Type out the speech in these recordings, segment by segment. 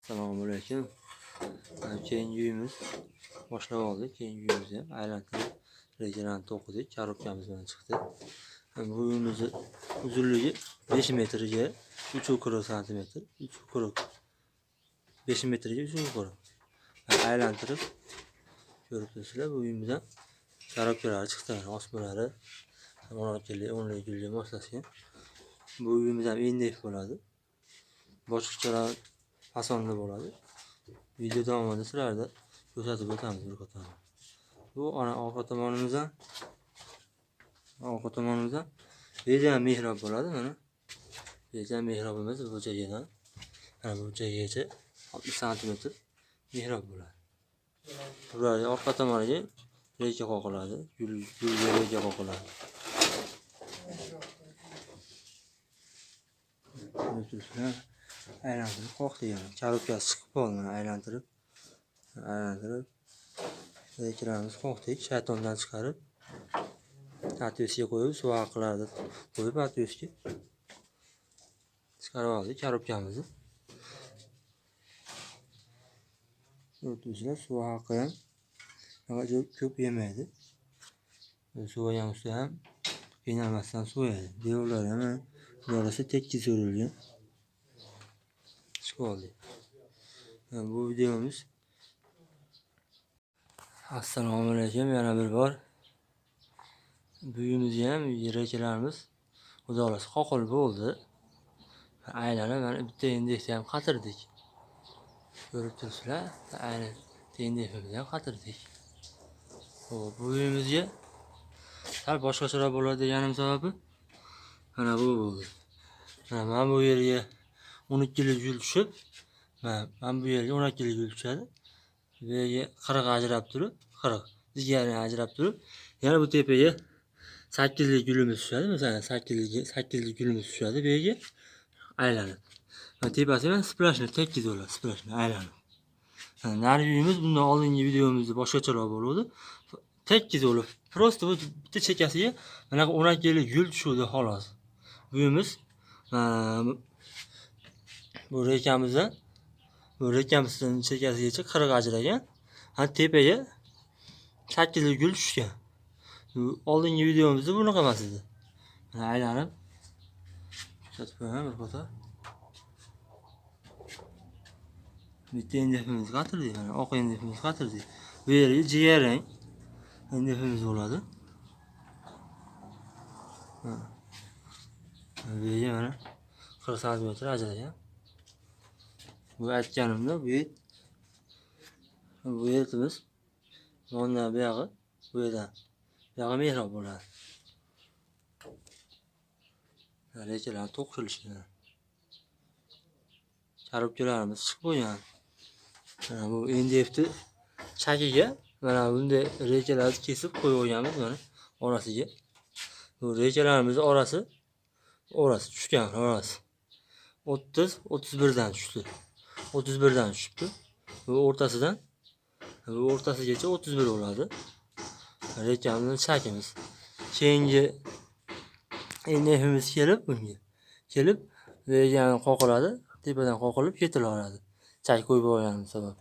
Assalomu alaykum. Keyingi uyimiz boshlab oldik. Keyingi uyimizni ham aylantirib rejalarni to'qidik. Korobkamiz bilan chiqdi. Bu uyimizni uzunligi 5 metrga 3,5 sm, 3,5 5 metrga 3,5. Aylantirib ko'rib turibsizlar. Bu uyimizdan korobkalari chiqdi. Osmonlari 10 gulga moslashgan. Bu uyimiz ham endek bo'ladi. Boshqachalar fasonda bo'ladi. Video davomida sizlarga ko'rsatib o'tamiz bir qator. Bu orqa tomonimizdan reja mehrob bo'ladi. Mana reja mehrobimiz bu joydan mana bu joygacha 60 sm mehrob bo'ladi. Bularning orqa tomoniga reja qoqiladi, gulga reja qoqiladi. Aylantirib qoqilgan. Korobkasi chiqib qoldi. Aylantirib rejalarimizni qoqdik. Shaytondan chiqarib atversiga qo'yib, suv haqlarni qo'yib atversiga chiqarib oldik korobkamizni. O'tishlar suv haqi ham ko'p yemaydi. Suv ham qiynalmasdan suvaydi. Devorlar ham orasi tekis o'rilgan. Bu videomiz. Assalomu alaykum, yana bir bor. Bu uyimizga ham rejalarimiz xudo xolasa qoqilib bo'ldi. Aylanib mana bitta endekni ham qatirdik. Ko'rib turibsizlar, aynan endekni ham qatirdik. Xo'p, bu uyimizga sal boshqacharoq bo'ladi deganim sababi mana bu bo'ldi. Mana bu yerga 12 lik gul tushib, mana bu yerga 12 lik gul tushadi. Bu yerga 40 ajrab turib, 40 digari ajrab turib, yana bu tepaga 8 lik gulimiz tushadi. Masalan, 8 lik gulimiz tushadi bu yerga aylanib. Va tepasi ham splashni tekis bo'ladi, splashni aylanib. Nari uyimiz bundan oldingi videomizda boshqacharoq bo'ldi. Tekis bo'lib, prosta bu bitta chekasiga mana 12 lik gul tushdi xolos. Bu uyimiz bu rekamizdan chekasigacha 40 ajragan. Tepaga 8 lik gul tushgan. Oldingi videomizda bunaqa emas edi. Aylanib ko'rsatib qo'yaman bir qator. Bitta endefimiz qatirdik, mana oq endefimiz qatirdik. Bu yerga jigarrang endefimiz bo'ladi. Bu yerga mana 40 sm ajragan. Bu aytganimda bu yerimiz bundan buyog'i bu yerdan buyog'i mehrob bo'ladi. Rejalar to'qilishgan. Korobkalarimiz chiqib qo'ygan. Mana bu endefni chagiga mana bunday rejalarni kesib qo'yib qo'yganmiz mana orasiga. Bu rejalarimiz orasi tushgan, orasi 30-31 dan tushdi. 31 dan tushibdi. Bu o'rtasigacha 31 bo'ladi. Rekamizning chakimiz. Keyingi endefimiz kelib rejani qoqiladi, tepadan qoqilib ketilaveradi. Chak qo'yib olganimiz sabab.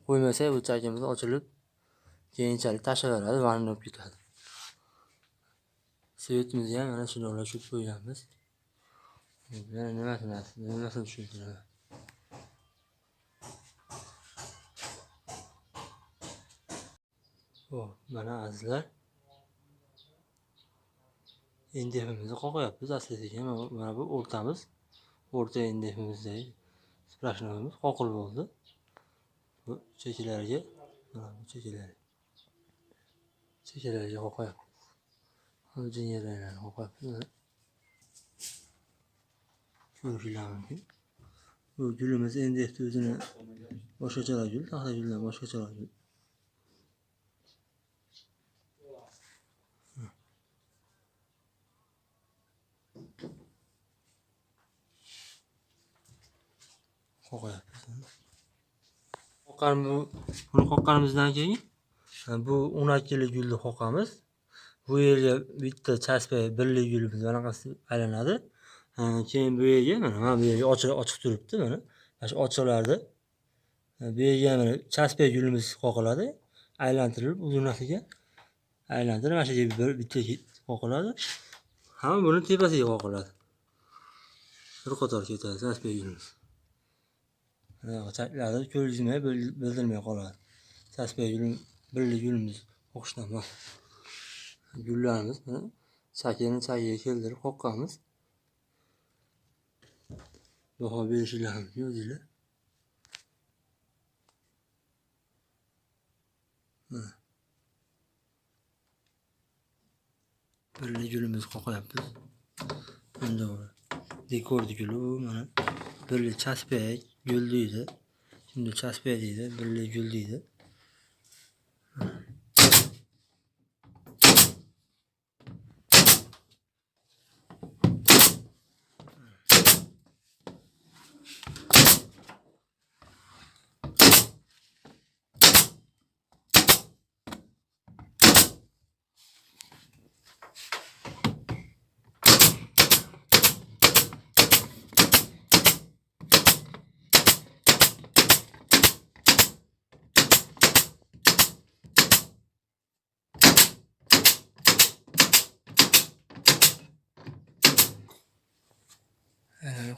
Qo'ymasa bu chakimiz ochilib keyinchalik tashlaveradi, vanna bo'lib ketadi. Svetimizni ham mana shunday tushib qo'yganmiz. Yana nimasini tushuntiraman. Mana azizlar. Endefimizni qoqyapmiz aslida. Mana bu o'rtamiz. O'rta endefimizdagi splashnovimiz qoqilib bo'ldi. Bu chekalariga, mana bu chekalariga qoqyapmiz. Bu jingarlarni qoqyapmiz. Ko'rishingiz mumkin. Bu gulimiz endefni o'zini boshqacharoq gul, taxta guldan boshqacharoq gul. Buni qoqqanimizdan keyin bu 12 lik gulni qoqamiz. Bu yerga bitta chaspay 1 lik gulimiz bunaqasi aylanadi. Keyin bu yerga mana bu yerga ochiq turibdi mana. Mana shu ochiqlarda Bu yerga mana chaspay gulimiz qoqiladi. Aylantirilib uzunasiga aylantirib mana shu yerga bitta qoqiladi. Hamma buni tepasiga qoqiladi. Bir qator ketadi chaspay gulimiz. Chaklarni ko'rgizmay bildirmay qoladi. Chaspay gulim birli gulimiz qoqishdan maqsad. Gullarimiz mana chakini chagiga keltirib qoqqanmiz. Baho berishlaringizni o'zinglar. Birli gulimiz qoqyapmiz. Bunda dekordi guli bu mana birli chaspay gul deydi. Şimdi chaspay deydi, birli gul deydi.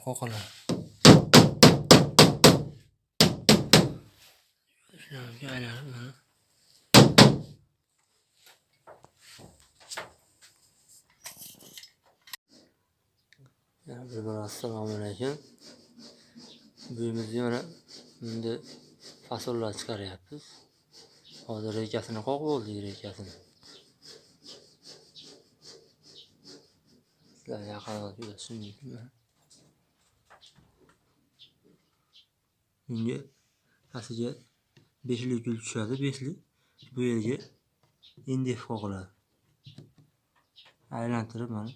Qoqiladi. Shunga aylanib mana assalomu alaykum. Buyimizga mana bunda fasollar chiqaryapmiz. Hozir rekasini qoqib oldik, rekasini. Sizlar yaqinroq ko'rasizlar mumkin. Bunga pastiga 5 lik gul tushadi, 5 lik. Bu yerga indef qoqiladi. Aylantirib mana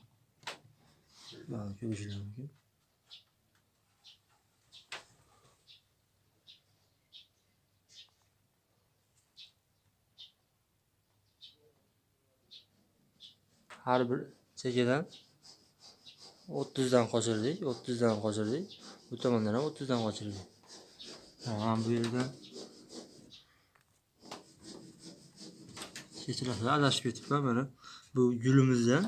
ko'rishlar mumkin. Har bir chekadan 30 dan qochirdik, 30 dan qochirdik. Bu tomondan ham 30 dan qochirdik. Tamam, bu yerdan kechirasiz, adashib ketibman mana. Bu gulimizdan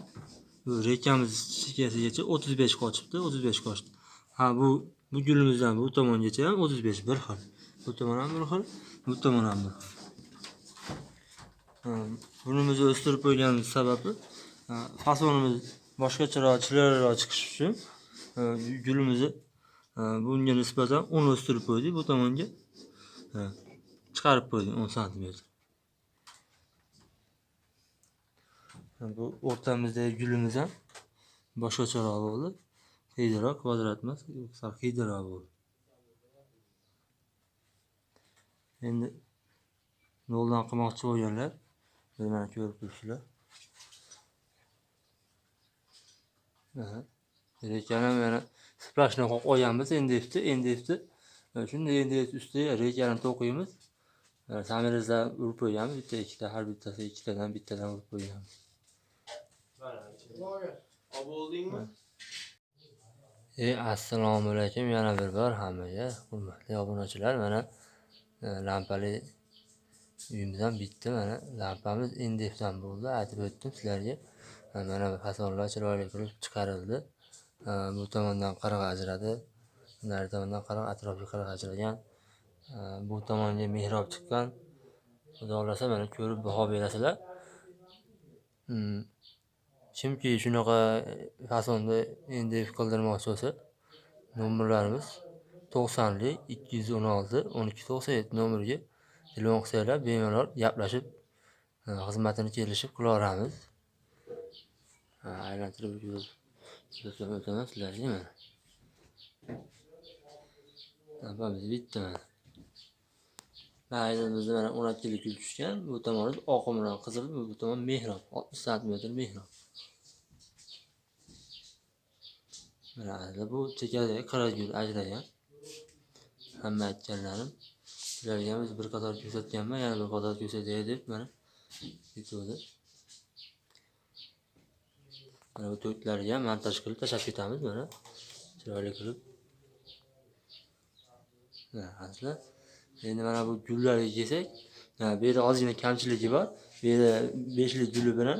bu rekamiz chekasigacha 35 qochibdi, 35 qochdi. Ha, bu gulimizdan bu tomongacha ham 35 bir xil. Bu tomon ham bir xil, bu tomon ham bir xil. Bunimizni o'stirib qo'yganimiz sababi fasonimiz boshqacharoq, chiroyliroq chiqishi uchun gulimizni bunga nisbatan 10 o'stirib qo'ydik, bu tomonga chiqarib qo'ydik 10 sm. Bu o'rtamizdagi gulimiz ham boshqacharoq bo'ldi. Qiydaroq, kvadrat emas, sal qiydaroq bo'ldi. Endi noldan qilmoqchi bo'lganlar mana ko'rib turibsizlar. Rekani mana splashni qo'yib qo'yganmiz, endifni. Shunday endif ustiga rekani to'qiymiz. Samirizdan urib qo'yganmiz, bitta ikkita, har bittasi bittadan urib qo'yganmiz. Oboldingmi? Assalomu alaykum yana bir bor hammaga, hurmatli obunachilar. Mana lampali uyimiz ham bitdi. Mana lampamiz endifdan bo'ldi, aytib o'tdim sizlarga. Mana fasonlar chiroyli qilib chiqarildi. Bu tomondan qirg'i ajradi, nari tomondan qirg'i, atrofga qirg'i ajragan. Bu tomonga mehrob chiqqan. Xudo xolasa mana ko'rib baho berasizlar. Kimki shunaqa fasonda endif qildirmoqchi bo'lsa, nomerlarimiz 90 216 1297 nomeriga telefon qilsanglar, bemalol gaplashib xizmatini kelishib qilaveramiz. Aylantirib o'taman sizlarga mana. Lampamiz bitta mana. Laynimizda mana 12 lik gul tushgan. Bu tomoni oqim bilan qizil, bu tomon mehrob, 60 sm mehrob. Mana bu chekadagi qirq gul ajragan. Hamma aytganlarim sizlarga ham bir qator ko'rsatganman, yana bir qator ko'rsatay deb mana ketdi. Mana bu to'klarga ham montaj qilib tashlab ketamiz mana. Chiroyli qilib. Mana Endi mana bu gullarga kelsak, bu yerda ozgina kamchiligi bor. Bu yerda 5 lik guli bilan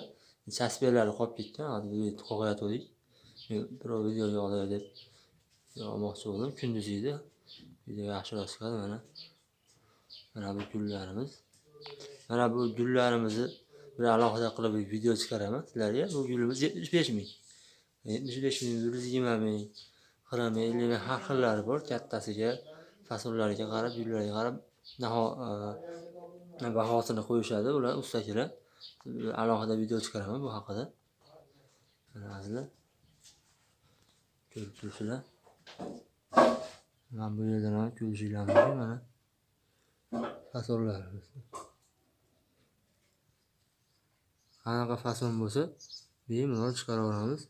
saspelari qolib ketgan. Hozir bu yerda qo'yatdik. Birov videoga olay deb olmoqchi bo'ldim. Kunduz edi. Video yaxshiroq chiqadi mana. Mana bu gullarimiz. Mana bu gullarimizni bir alohida qilib video chiqaraman sizlarga. Bu gulimiz 75 ming. 75 ming, 120 ming, 40 ming, 50 ming har xillari bor. Kattasiga, fasollariga qarab, gullarga qarab bahosini qo'yishadi ular ustachilar. Alohida video chiqaraman bu haqida. Mana azizlar. Ko'rib turibsizlar. Mana bu yerdan ham ko'rishinglar mumkin mana. Fasollarimiz. Qanaqa fason bo'lsa, bemalol chiqaraveramiz.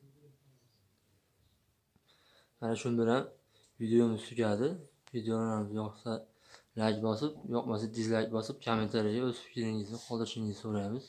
Mana shu bilan videomiz tugadi. Videolarimiz yoqsa like bosib, yoqmasa dislike bosib, kommentariyaga o'z fikringizni qoldirishingizni so'raymiz.